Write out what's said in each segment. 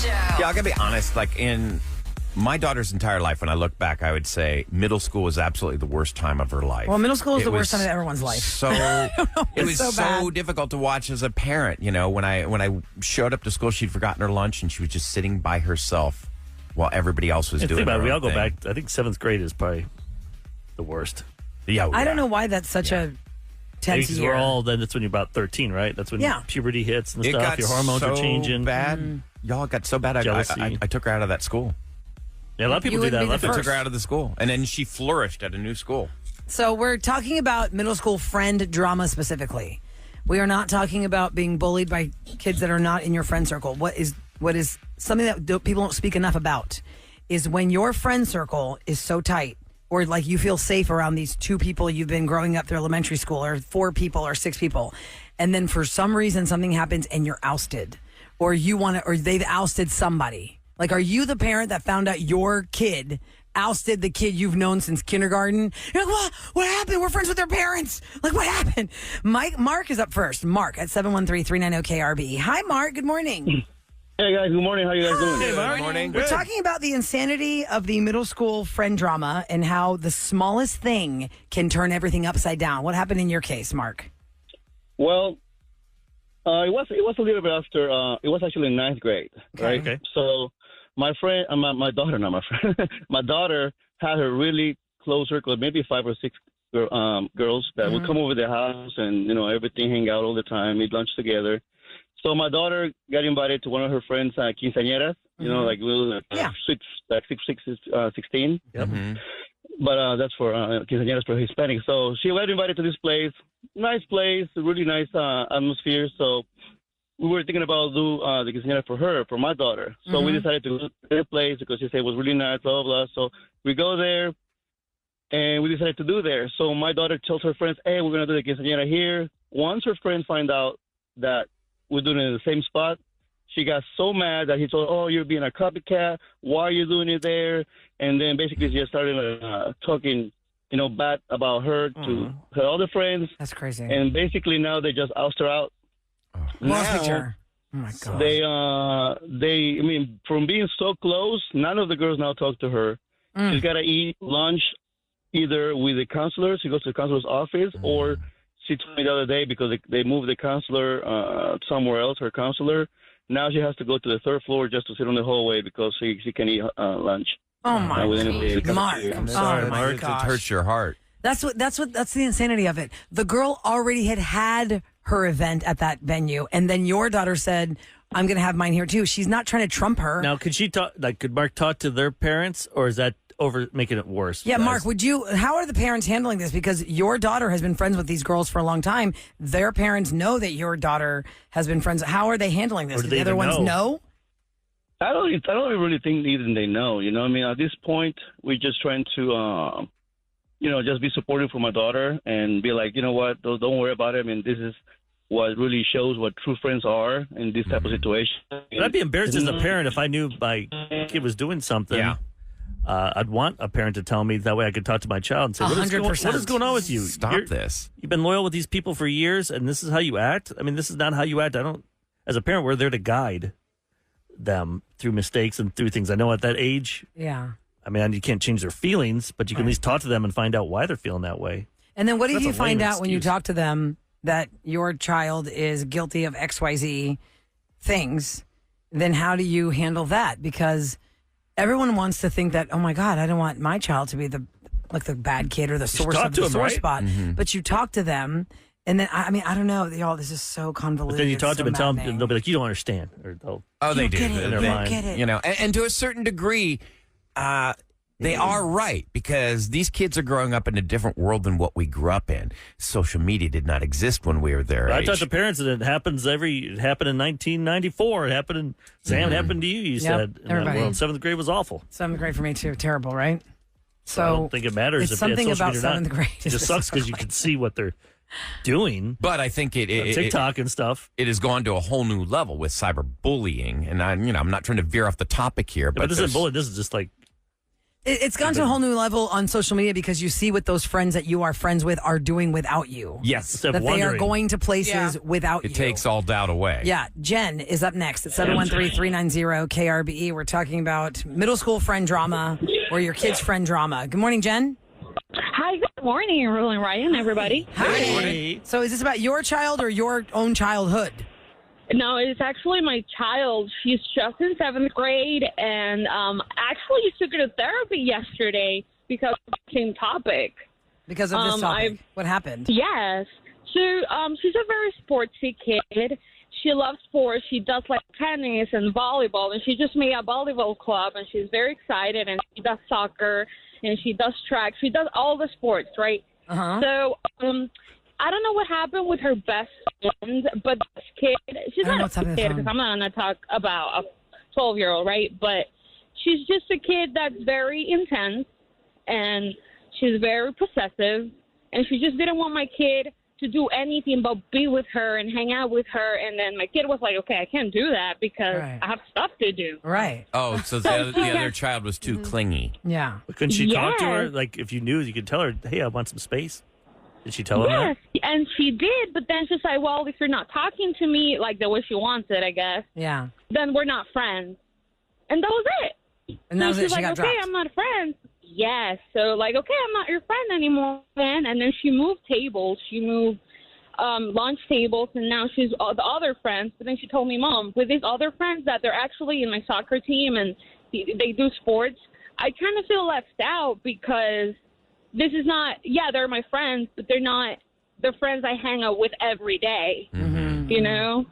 Show. Yeah, I gotta be honest. Like in my daughter's entire life, when I look back, I would say middle school was absolutely the worst time of her life. Well, middle school is the worst time of everyone's life. So it was so difficult to watch as a parent. You know, when I showed up to school, she'd forgotten her lunch and she was just sitting by herself while everybody else was doing. Think about it. We all go back. I think 7th grade is probably the worst. Yeah, I don't know why that's such a tense year. That's when you're about 13, right? That's when puberty hits and it stuff. Got Your hormones so are changing. Bad. Y'all got so bad. I took her out of that school. Yeah, a lot of people do that. I took her out of the school, and then she flourished at a new school. So we're talking about middle school friend drama specifically. We are not talking about being bullied by kids that are not in your friend circle. What is something that people don't speak enough about is when your friend circle is so tight, or like you feel safe around these 2 people you've been growing up through elementary school, or 4 people or 6 people, and then for some reason something happens and you're ousted, or they've ousted somebody. Like, are you the parent that found out your kid ousted the kid you've known since kindergarten? You're like, what happened? We're friends with their parents. Like, what happened? Mark is up first. Mark at 713-390-KRB. Hi, Mark. Good morning. Hey, guys. Good morning. How you guys doing? Hey, good morning. We're talking about the insanity of the middle school friend drama and how the smallest thing can turn everything upside down. What happened in your case, Mark? Well, it was a little bit after. It was actually in 9th grade, right? Okay. So my friend, my daughter, not my friend, my daughter had her really close circle, maybe 5 or 6 girls that would come over the house and everything, hang out all the time, eat lunch together. So my daughter got invited to one of her friends' quinceañeras, like little 16. Yep. But that's for quinceañeras for Hispanic. So she got invited to this place. Nice place, really nice atmosphere. So we were thinking about do the quinceañera for my daughter. So we decided to go to their place because she said it was really nice, blah, blah, blah. So we go there, and we decided to do there. So my daughter tells her friends, hey, we're going to do the quinceañera here. Once her friends find out that we're doing it in the same spot, she got so mad that he told her, oh, you're being a copycat. Why are you doing it there? And then basically she just started talking, bad about her to her other friends. That's crazy. And basically now they just oust her out. Picture. Oh, my God. From being so close, none of the girls now talk to her. She's got to eat lunch either with the counselor. She goes to the counselor's office, or she told me the other day because they moved the counselor somewhere else, her counselor. Now she has to go to the 3rd floor just to sit on the hallway because she can eat lunch. Oh, my God. Mark. I'm sorry, Mark. It hurts your heart. That's the insanity of it. The girl already had her event at that venue, and then your daughter said, I'm going to have mine here too. She's not trying to trump her. Now, could Mark talk to their parents, or is that over making it worse? Yeah, Mark, how are the parents handling this? Because your daughter has been friends with these girls for a long time. Their parents know that your daughter has been friends. How are they handling this? Do the other ones know? I don't really think even they know. At this point, we're just trying to, just be supportive for my daughter and be like, you know what, don't worry about it. This is what really shows what true friends are in this type of situation. I'd be embarrassed as a parent if I knew my kid was doing something. Yeah. I'd want a parent to tell me, that way I could talk to my child and say, what is going on with you? Stop this. You've been loyal with these people for years, and this is how you act? This is not how you act. As a parent, we're there to guide them through mistakes and through things. I know at that age, yeah. You can't change their feelings, but you can at least talk to them and find out why they're feeling that way. And then what if you find out when you talk to them that your child is guilty of XYZ things? Then how do you handle that? Because everyone wants to think that, oh my God, I don't want my child to be the bad kid or the source of the sore spot. But you talk to them, and then I don't know, y'all. This is so convoluted. But then you talk to them and tell them, they'll be like, you don't understand, or they do. In their mind, get it. And to a certain degree, they are right, because these kids are growing up in a different world than what we grew up in. Social media did not exist when we were their age. I talk to parents that it happened in 1994. It happened Sam, it happened to you, you said. In that world. 7th grade was awful. 7th grade for me too. Terrible, right? So I don't think it matters it's something about 7th grade. It just sucks because you can see what they're doing. But I think TikTok and stuff. It has gone to a whole new level with cyberbullying, and I'm not trying to veer off the topic here, but this isn't bullying. This is just like It's gone to a whole new level on social media because you see what those friends that you are friends with are doing without you. Yes. That they are going to places without you. It takes all doubt away. Yeah. Jen is up next at 713-390-KRBE. We're talking about middle school friend drama or your kid's friend drama. Good morning, Jen. Hi, good morning, Roula and Ryan, everybody. Hi. Hey. So is this about your child or your own childhood? No, it's actually my child. She's just in 7th grade, and actually took her to therapy yesterday because of the same topic. Because of this topic. What happened? Yes. So she's a very sportsy kid. She loves sports. She does like tennis and volleyball, and she just made a volleyball club, and she's very excited, and she does soccer, and she does track. She does all the sports, right? Uh-huh. So I don't know what happened with her best friend, but this kid, she's not a kid because I'm not going to talk about a 12-year-old, right? But she's just a kid that's very intense, and she's very possessive, and she just didn't want my kid to do anything but be with her and hang out with her. And then my kid was like, okay, I can't do that because I have stuff to do. Right. Oh, so the other child was too clingy. Yeah. But couldn't she talk to her? Like, if you knew, you could tell her, hey, I want some space. Did she tell him that? Yes, and she did, but then she's like, well, if you're not talking to me like the way she wants it, I guess, Yeah. then we're not friends. And that was it. And that was so she's it. She like, got okay, dropped. I'm not friends. Yes. So, like, okay, I'm not your friend anymore, then. And then she moved tables. She moved lunch tables, and now she's the other friends. But then she told me, Mom, with these other friends that they're actually in my soccer team and they do sports, I kind of feel left out because this is not, they're my friends, but they're not the friends I hang out with every day, you know?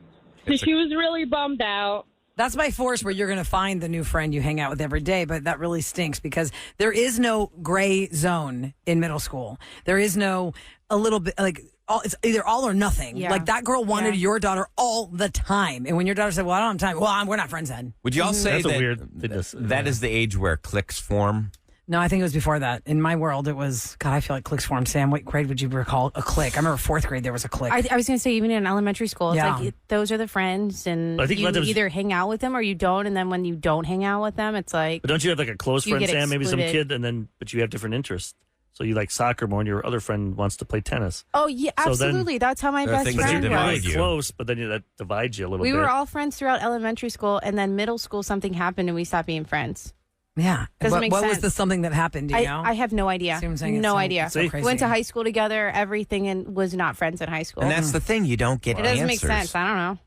So she was really bummed out. That's by force where you're going to find the new friend you hang out with every day, but that really stinks because there is no gray zone in middle school. There is no a little bit like it's either all or nothing. Yeah. Like that girl wanted your daughter all the time, and when your daughter said, "Well, I don't have time," well, we're not friends then. Would you all say That's that is the age where cliques form? No, I think it was before that. In my world, it was, God, I feel like cliques formed. Sam, what grade would you recall a clique? I remember 4th grade, there was a clique. I was going to say, even in elementary school, it's Yeah. like those are the friends, and I think you there's- either hang out with them or you don't. And then when you don't hang out with them, it's like, But don't you have like a close You friend, get Sam? Maybe some excluded. kid, but you have different interests. So you like soccer more, and your other friend wants to play tennis. oh, yeah, So then- absolutely. That's how my There are best things that friend You're divide was. really you. close, but then that divides you a little We bit. were all friends throughout elementary school, and then middle school, something happened, and we stopped being friends. yeah. Doesn't make what was sense. the something that happened? Do you know? I have no idea. See what I'm saying? It's No so- idea. so See? crazy. Went to high school together, everything, and was not friends in high school. And that's the thing, you don't get it doesn't answers. make sense. I don't know.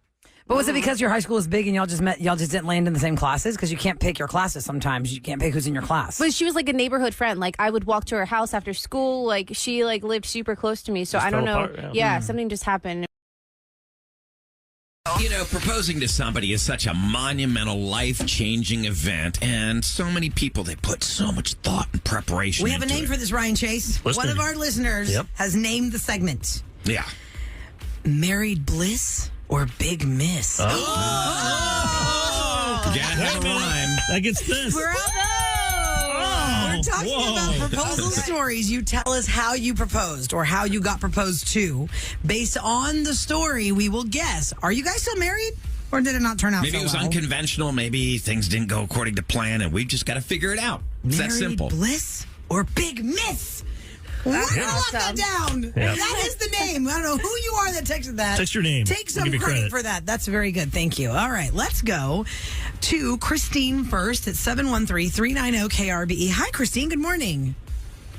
But was it because your high school was big and y'all just didn't land in the same classes? Because you can't pick your classes sometimes. You can't pick who's in your class. But she was like a neighborhood friend. Like I would walk to her house after school. Like she like lived super close to me. So Just I don't fell know. apart, Yeah, something just happened. You know, proposing to somebody is such a monumental, life-changing event, and so many people, they put so much thought and preparation We have a into name it. for this, Ryan Chase. Listener. One of our listeners Yep. has named the segment Yeah. Married Bliss or Big Miss. Gotta have a rhyme. That gets this. We're talking about proposal stories. You tell us how you proposed or how you got proposed to. Based on the story, we will guess. Are you guys still married? Or did it not turn out Maybe so it was well? unconventional. Maybe things didn't go according to plan, and we've just got to figure it out. It's that Married simple. Bliss or Big Miss? We're going to lock that down. Yeah. That is the name. I don't know who you are that texted that. Text your name. Take some We'll give you credit credit. for that. That's very good. Thank you. All right, let's go to Christine first at 713-390-KRBE. Hi, Christine. Good morning.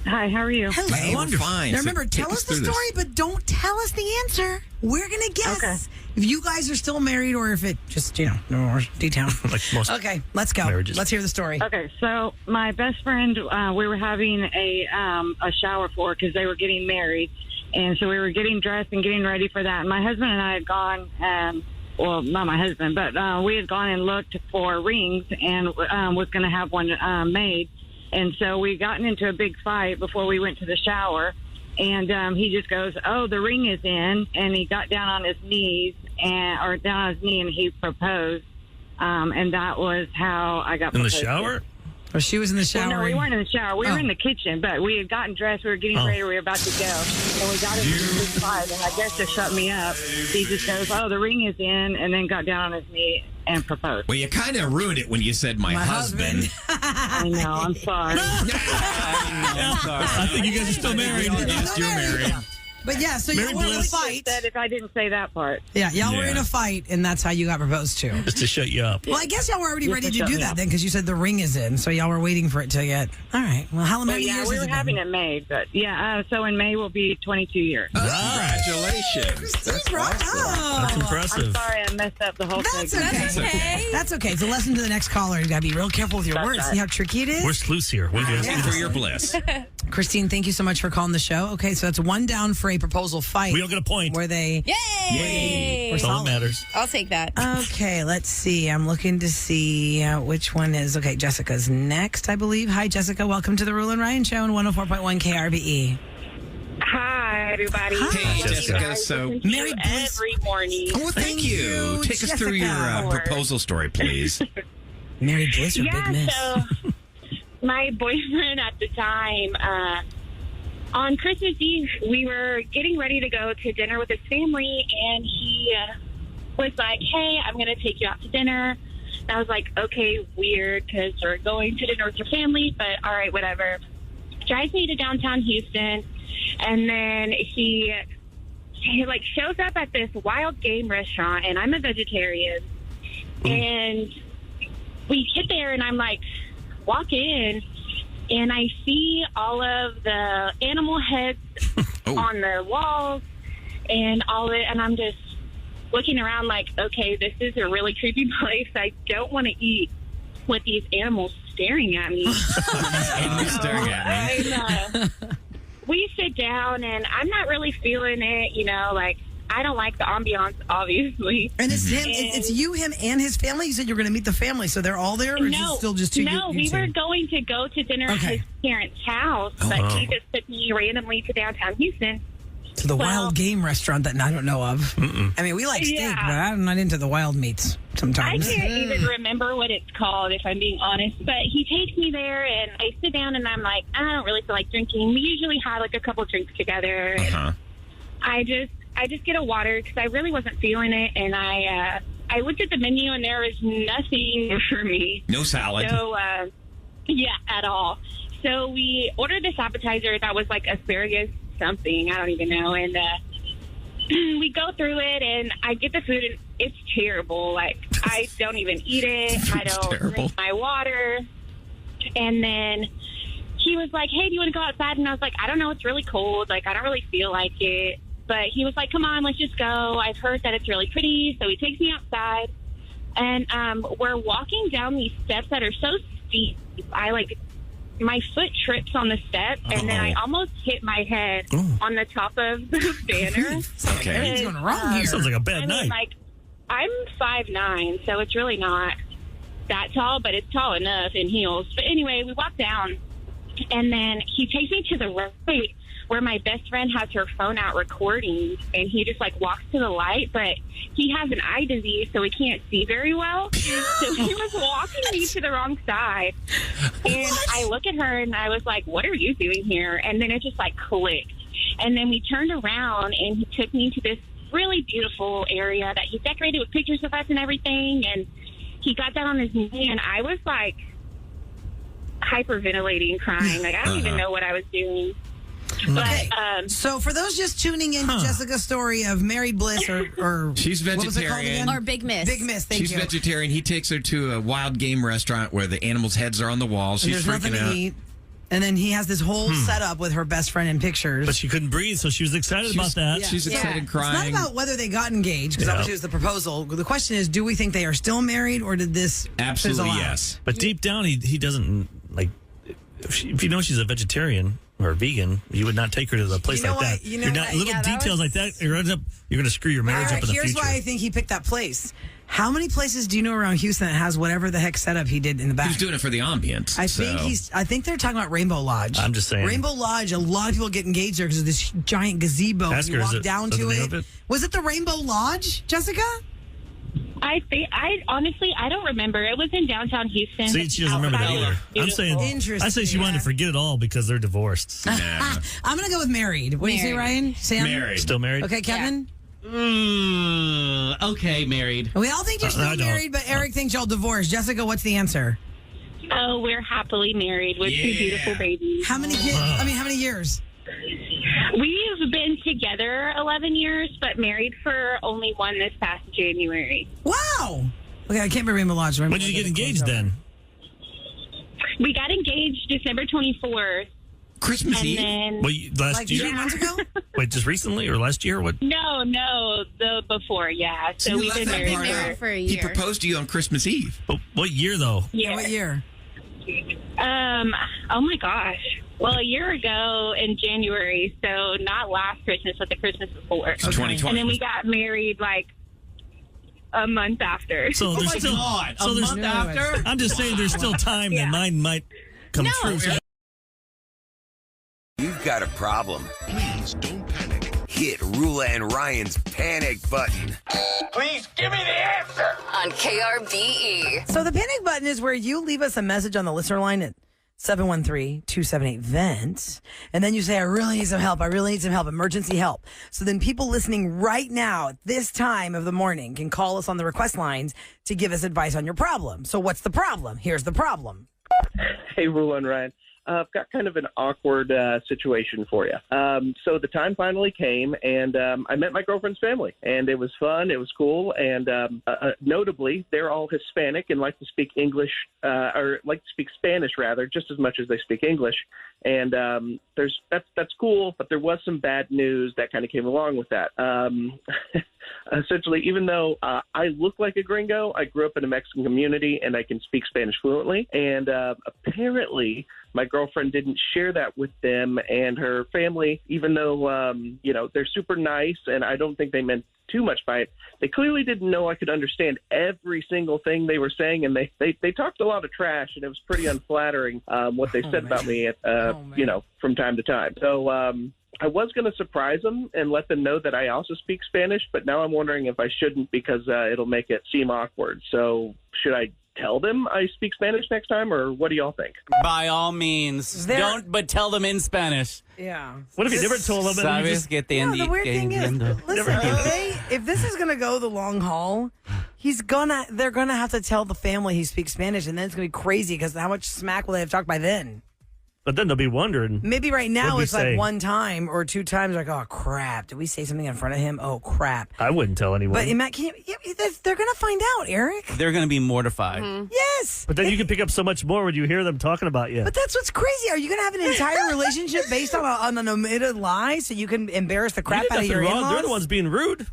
Hi, how are you? Hello. Hey, we're fine. Now So remember, take tell us us the through this. story, but don't tell us the answer. We're going to guess Okay. if you guys are still married or if it just, no more detail. Like most Okay, let's go. marriages. Let's hear the story. Okay, so my best friend, we were having a shower for because they were getting married, and so we were getting dressed and getting ready for that. And my husband and I had gone, well, not my husband, but we had gone and looked for rings and was going to have one made. And so we gotten into a big fight before we went to the shower. And he just goes, "Oh, the ring is in," and he got down on his knees or down on his knee, and he proposed. And that was how I got in the proposed to. shower. Oh, she was in the shower. Well, no, we weren't in the shower. We were in the kitchen, but we had gotten dressed. We were getting ready. We were about to go. And we got into this fight, and I guess to shut me up, he just goes, "Oh, the ring is in," and then got down on his knee and proposed. Well, you kind of ruined it when you said my husband. I know. I'm sorry. I think you guys are still married. Yes, you're married. But yeah, so Mary y'all were in a Bliss. fight. Said if I didn't say that part. Yeah, y'all were Yeah. in a fight, and that's how you got proposed to. Just to shut you up. Well, I guess y'all were already Just ready to to shut do me that up. then, because you said the ring is in, so y'all were waiting for it to get. All right. Well, how many Yeah, years we has were it having been? it made, but yeah. So in May will be 22 years. Congratulations. That's Bravo. That's I'm impressive. sorry I messed up the whole That's thing. okay. That's okay. It's a lesson to the next caller. You got to be real careful with your That's words. right. See how tricky it is? Where's loose here? What do you guys For your bliss. Christine, thank you so much for calling the show. Okay, so that's one down for a proposal fight. We all get a point. Where they. Yay! That's all that matters. I'll take that. Okay, let's see. I'm looking to see which one is. Okay, Jessica's next, I believe. Hi, Jessica. Welcome to the Roula and Ryan Show on 104.1 KRBE. Hi, everybody. Hey, Jessica. Jessica. So, Mary Bliss. Every morning. well, thank you. Take us through your Jessica. proposal story, please. Mary Bliss or Big Yeah, Miss? so my boyfriend at the time, on Christmas Eve, we were getting ready to go to dinner with his family, and he was like, hey, I'm going to take you out to dinner. And I was like, okay, weird, because we're going to dinner with your family, but all right, whatever. Drives me to downtown Houston, and then he like shows up at this wild game restaurant, and I'm a vegetarian, and we get there, and I'm like, walk in, and I see all of the animal heads on the walls, and all it, and I'm just looking around like, okay, this is a really creepy place. I don't want to eat with these animals staring at me. Animals staring at me. We sit down, and I'm not really feeling it, you know, like, I don't like the ambiance, obviously. And it's him. It's you, him, and his family. You said you were going to meet the family, so they're all there, or is it still just two? No, we were going to go to dinner at his parents' house, but he just took me randomly to downtown Houston. to the wild game restaurant that I don't know of. I mean, we like steak, Yeah. but I'm not into the wild meats sometimes. I can't even remember what it's called, if I'm being honest. But he takes me there, and I sit down, and I'm like, I don't really feel like drinking. We usually have like a couple drinks together. And I just get a water because I really wasn't feeling it, and I looked at the menu, and there was nothing for me. No salad. So, yeah, at all. So we ordered this appetizer that was like asparagus something, I don't even know, and we go through it, and I get the food, and it's terrible. Like, I don't even eat it. I don't drink my water. And then he was like, hey, do you want to go outside? And I was like, I don't know. It's really cold. Like, I don't really feel like it. But he was like, come on, let's just go. I've heard that it's really pretty. So he takes me outside, and we're walking down these steps that are so steep. My foot trips on the step, and then I almost hit my head on the top of the banner. Okay. Everything's going wrong here. Sounds like a bad night. Like, I'm 5'9", so it's really not that tall, but it's tall enough in heels. But anyway, we walk down, and then he takes me to the right where my best friend has her phone out recording, and he just, like, walks to the light, but he has an eye disease, so he can't see very well. So he was walking me to the wrong side. And I look at her, and I was like, what are you doing here? And then it just, like, clicked. And then we turned around, and he took me to this really beautiful area that he decorated with pictures of us and everything, and he got down on his knee, and I was, like, hyperventilating, crying. Like, I don't even know what I was doing. Okay. But, So for those just tuning in to Jessica's story of Married Bliss or She's what was it called vegetarian. again? Or Big Miss. Big Miss, thank She's you. vegetarian. He takes her to a wild game restaurant where the animals' heads are on the walls. And She's there's nothing freaking to out. eat. And then he has this whole setup with her best friend in pictures. But she couldn't breathe, so she was excited about that. She's excited, It's crying. not about whether they got engaged, because Yeah. obviously it was the proposal. The question is, do we think they are still married, or did this Absolutely fizzle out? yes. But deep down, he doesn't, like, if you know she's a vegetarian or a vegan, you would not take her to a place You know like what? that. You know You're not, what? little Yeah, that details like that, you're going to screw your marriage All right, up in the here's future. why I think he picked that place. How many places do you know around Houston that has whatever the heck setup he did in the back? He's doing it for the ambience. I think they're talking about Rainbow Lodge. I'm just saying. Rainbow Lodge, a lot of people get engaged there because of this giant gazebo. Ask You her, is walk it- down does to the name it. of it? Was it the Rainbow Lodge, Jessica? I honestly, I don't remember. It was in downtown Houston. See, she doesn't remember that Outside. either. I'm saying, Interesting. I say she wanted to forget it all because they're divorced. I'm going to go with married. What do you say, Married. Ryan? Sam? Married. Still married? Okay, Kevin? Okay, married. We all think you're still married, but Eric thinks y'all divorced. Jessica, what's the answer? Oh, we're happily married with 2 beautiful babies. How many kids? I mean, how many years? We've been together 11 years, but married for only 1 this past January. Wow. Okay, I can't remember Milage. When did you get engaged then? We got engaged December 24th. Christmas and Eve? Then, last year? 8 months ago? Wait, just recently or last year? What? No, the before, yeah. So you we've left been that part married out. for a He year. proposed to you on Christmas Eve. But what year though? Yeah. What year? Oh my gosh. Well, a year ago in January, so not last Christmas, but the Christmas before. So 2020. And then we got married like a month after. So there's my still God, so a there's month after? I'm just saying there's still time that mine might come true. So You've got a problem. Please don't panic. Hit Roula and Ryan's panic button. Please give me the answer. On KRBE. So the panic button is where you leave us a message on the listener line at 713-278-VENT. And then you say, I really need some help. I really need some help. Emergency help. So then people listening right now at this time of the morning can call us on the request lines to give us advice on your problem. So what's the problem? Here's the problem. Hey, Roula and Ryan. I've got kind of an awkward situation for you. So the time finally came, and I met my girlfriend's family, and it was fun. It was cool, and notably, they're all Hispanic and like to speak English, or like to speak Spanish rather, just as much as they speak English. And that's cool, but there was some bad news that kind of came along with that. Essentially, even though I look like a gringo, I grew up in a Mexican community and I can speak Spanish fluently. And apparently, my girlfriend didn't share that with them and her family, even though, they're super nice and I don't think they meant too much by it. They clearly didn't know I could understand every single thing they were saying, and they talked a lot of trash, and it was pretty unflattering what they said about me, from time to time. So I was going to surprise them and let them know that I also speak Spanish, but now I'm wondering if I shouldn't because it'll make it seem awkward. So should I tell them I speak Spanish next time, or what do y'all think? By all means, but tell them in Spanish. Yeah. what if you never told them? Sabes que te The weird thing is, listen, if this is going to go the long haul, they're going to have to tell the family he speaks Spanish, and then it's going to be crazy because how much smack will they have talked by then? But then they'll be wondering. Maybe right now What'd we it's say? like 1 time or 2 times, like, oh, crap. Did we say something in front of him? Oh, crap. I wouldn't tell anyone. But, Matt, they're going to find out, Eric. They're going to be mortified. Yes. But then you can pick up so much more when you hear them talking about you. But that's what's crazy. Are you going to have an entire relationship based on an omitted lie so you can embarrass the crap out of your in-laws? They're the ones being rude.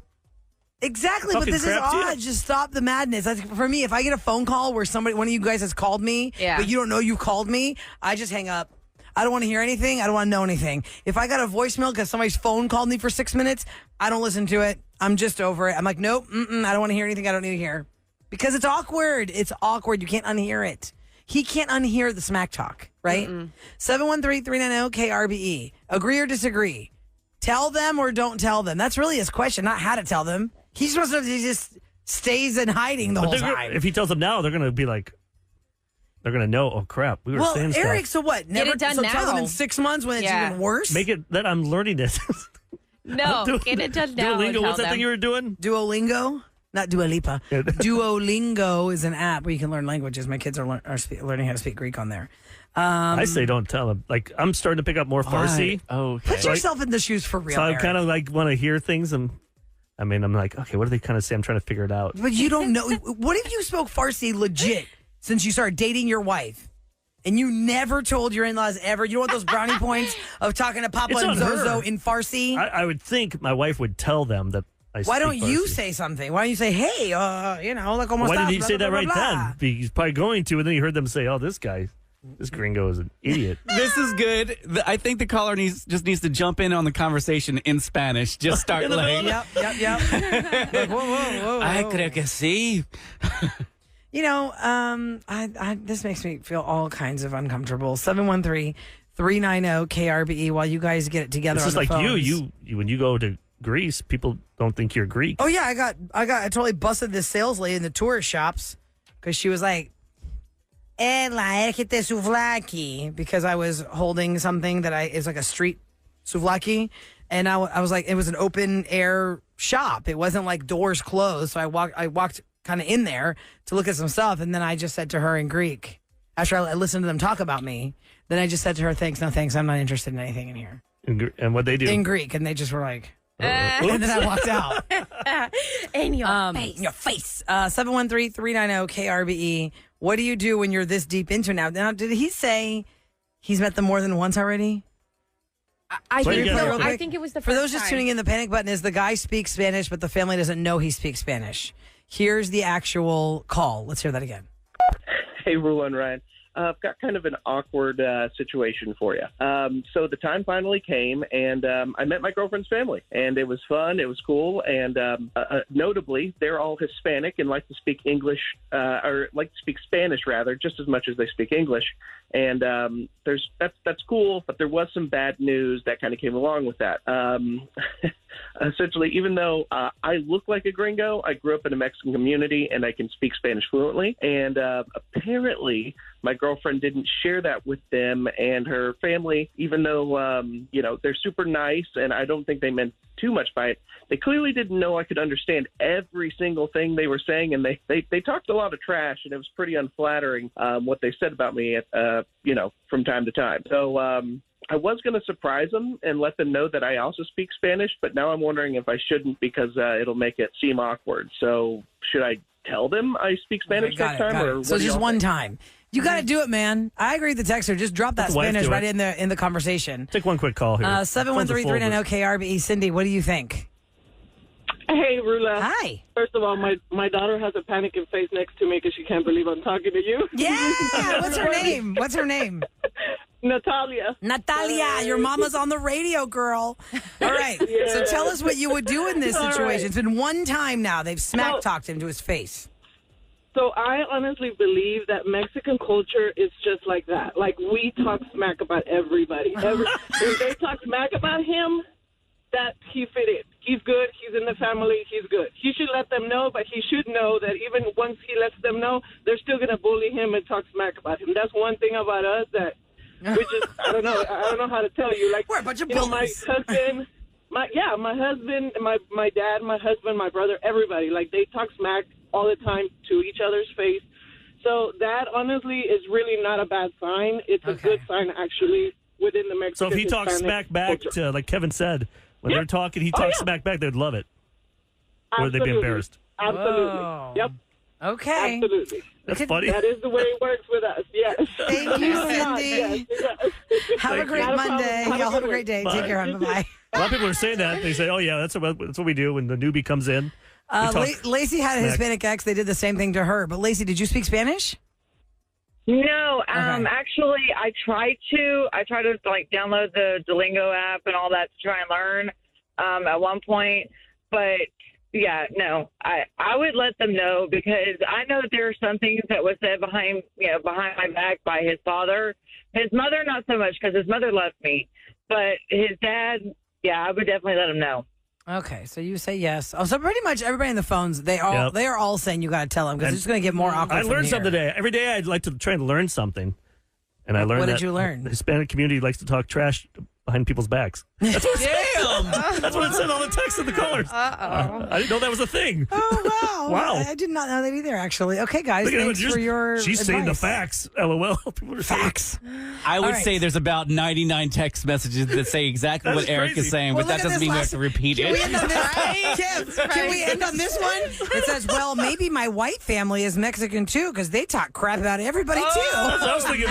Exactly, but Talking this is crap to you. odd. Just stop the madness. For me, if I get a phone call where one of you guys has called me, but you don't know you called me, I just hang up. I don't want to hear anything. I don't want to know anything. If I got a voicemail because somebody's phone called me for 6 minutes, I don't listen to it. I'm just over it. I'm like, nope, I don't want to hear anything I don't need to hear. Because it's awkward. It's awkward. You can't unhear it. He can't unhear the smack talk, right? 713-390-KRBE. Agree or disagree? Tell them or don't tell them? That's really his question, not how to tell them. He's supposed to he just stays in hiding the whole time. If he tells them now, they're going to be like, they're going to know, oh, crap, we were saying stuff. Eric, so what? Get it done tell them now. in 6 months when it's even worse? Make it that I'm learning this. No, get it done now. Duolingo, what's that thing you were doing? Duolingo? Not Dua Lipa. Duolingo is an app where you can learn languages. My kids are learning how to speak Greek on there. I say don't tell them. Like, I'm starting to pick up more Farsi. Okay. Put yourself in the shoes for real, So I Eric. kind of like want to hear things, and I'm like, okay, what do they kind of say? I'm trying to figure it out. But you don't know. What if you spoke Farsi legit since you started dating your wife? And you never told your in-laws ever. You don't want those brownie points of talking to Papa It's and on Zozo her. in Farsi? I would think my wife would tell them that I Why speak don't you Farsi. say something? Why don't you say, hey, like almost. Why didn't he say that right then? He's probably going to, and then you heard them say, oh, this gringo is an idiot. This is good. I think the caller needs to jump in on the conversation in Spanish. Just start like, Yep. Like, whoa. I creo que sí. You know, this makes me feel all kinds of uncomfortable. 713-390-KRBE while you guys get it together. It's just on the like phones. you when you go to Greece, people don't think you're Greek. Oh yeah, I totally busted this sales lady in the tourist shops because she was like, souvlaki, because I was holding something that is like a street souvlaki. And I was like, it was an open air shop. It wasn't like doors closed. So I walked kind of in there to look at some stuff. And then I just said to her in Greek, after I listened to them talk about me, then I just said to her, thanks, no thanks. I'm not interested in anything in here. And what they do? In Greek. And they just were like, and then I walked out. In your face. In your face. 713-390-KRBE. What do you do when you're this deep into it now? Now, did he say he's met them more than once already? I Play think together so. real quick. I think it was the For first those just time. tuning in, the panic button is the guy speaks Spanish, but the family doesn't know he speaks Spanish. Here's the actual call. Let's hear that again. Hey, Roula and Ryan. I've got kind of an awkward situation for you. So the time finally came, and I met my girlfriend's family, and it was fun. It was cool, and notably, they're all Hispanic and like to speak English, or like to speak Spanish rather, just as much as they speak English. And that's cool, but there was some bad news that kind of came along with that. Essentially, even though I look like a gringo, I grew up in a Mexican community and I can speak Spanish fluently. And apparently, my girlfriend didn't share that with them and her family, even though, they're super nice and I don't think they meant too much by it. They clearly didn't know I could understand every single thing they were saying, and they talked a lot of trash, and it was pretty unflattering what they said about me, from time to time. So I was going to surprise them and let them know that I also speak Spanish, but now I'm wondering if I shouldn't because it'll make it seem awkward. So should I tell them I speak Spanish next time? Or So just one time. You got to do it, man. I agree with the texter. Just drop that Let the wife Spanish do right it. in the conversation. Take one quick call here. 713-390-KRBE. Cindy, what do you think? Hey, Roula. Hi. First of all, my daughter has a panicking face next to me because she can't believe I'm talking to you. Yeah. What's her name? What's her name? Natalia. Natalia, your mama's on the radio, girl. All right. Yeah. So tell us what you would do in this All situation. right. It's been one time now. They've smack talked him to his face. So I honestly believe that Mexican culture is just like that. Like, we talk smack about everybody. If they talk smack about him, that he fit in. He's good. He's in the family. He's good. He should let them know, but he should know that even once he lets them know, they're still going to bully him and talk smack about him. That's one thing about us that we just, I don't know how to tell you. Like, we're a bunch of my bullies. husband, my husband, my dad, my husband, my brother, everybody, like, they talk smack all the time to each other's face. So that, honestly, is really not a bad sign. It's a good sign, actually, within the Mexican. So if he talks Hispanic smack back, culture. like Kevin said, when they're talking, he talks smack back, they'd love it. Or they'd be Absolutely. embarrassed. Absolutely. Whoa. Yep. Okay. Absolutely. That's funny. That is the way it works with us. Yes. Thank you, Cindy. Yes, yes. Have a great Not a problem. Monday. Have a Y'all have a good great day. one. Take care. Bye-bye. A lot of people are saying that. They say, oh, yeah, that's what we do when the newbie comes in. We talk Lacey had a smack. Hispanic ex. They did the same thing to her. But Lacey, did you speak Spanish? No, Okay. actually, I tried to like download the Duolingo app and all that to try and learn at one point, but yeah, no, I would let them know because I know that there are some things that was said behind my back by his father. His mother, not so much because his mother loved me, but his dad, yeah, I would definitely let him know. Okay, so you say yes. Oh, so pretty much everybody in the phones, they are all saying you got to tell them because it's just going to get more awkward. I from learned here. something today. Every day I'd like to try and learn something. And I learned What that did you learn? The Hispanic community likes to talk trash behind people's backs. That's what, that's what it said on the text of the callers. I didn't know that was a thing. Oh, wow. Wow. I did not know that either, actually. Okay, guys, Look at thanks it. for your She's saying the advice. facts. LOL. People are saying Facts. I would All right. say there's about 99 text messages that say exactly That what is Eric crazy. is saying, Well, but that look at doesn't this mean we have last- to repeat Can it. we end on this? Can we end on this one? It says, well, maybe my white family is Mexican too because they talk crap about everybody too. That's what I was thinking.